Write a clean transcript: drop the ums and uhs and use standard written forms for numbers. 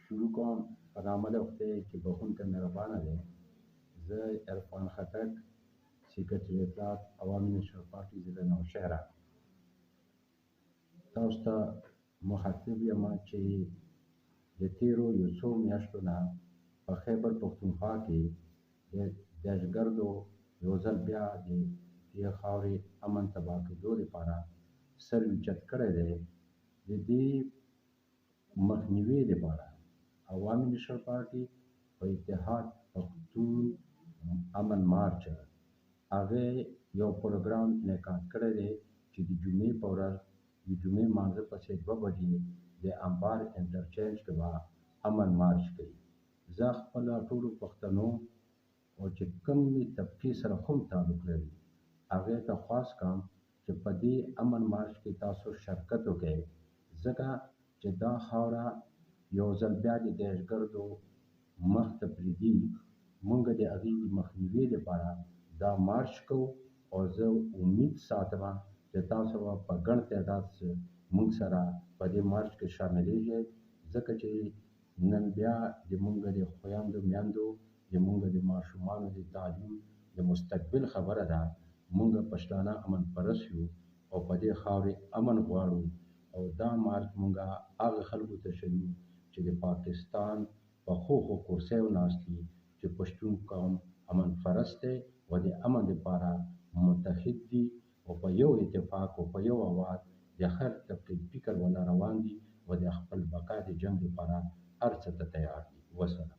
شروع کوم په نامه د خدای چې بخښونکی مهربانه دی. زه عرفان خټک، سیکرټري اطلاعات عوامي نیشنل پارټي ضلع نوشهره، تاسو ته مخاطب یم چې د تېرو یو څو میاشتو نه په خیبر پښتونخوا کې د دهشتګردو یو ځل بیا د دې خاورې امن تباه کېدو لپاره سر اوچت کړی دی. د دې مخنیوي لپاره عوامي نیشنل پارټي په اتحاد پښتون امن مارچ هغې یو پروګرام انعقاد کړی دی چې د جمعې په ورځ د جمعې لمانځه پسې 2 بجې د انبار انټرچینج کې به امن مارچ کوي. زه خپله ټولو پښتنو او چې کومې طبقې سره هم تعلق لري هغې ته خواست کوم چې په دې امن مارچ کې تاسو شرکت وکړئ، ځکه چې دا خاوره یو ځل بیا د دهشتګردو مخ ته پرېږدي. موږ د هغې د مخنیوي لپاره دا مارچ کوو او زه امید ساتم چې تاسو به په ګڼ تعداد موږ سره په دې مارچ کې شاملېږئ، ځکه چې نن بیا د موږ د خویندو میندو د موږ د ماشومانو د تعلیم د مستقبل خبره ده. موږ پښتانه امن پرست یو او په دې خاورې امن غواړو او دا مارچ موږ هغه خلکو ته ښیو چې د پاکستان په ښو کرسیو ناست دي چې پښتون قوم امن پرست دی او د امن لپاره متحد دي او په یو اتفاق او په یو اواز د هر طبقې فکر ولا روان دي او د خپل بقا د جنګ لپاره هر څه ته تیار دي. وسلام.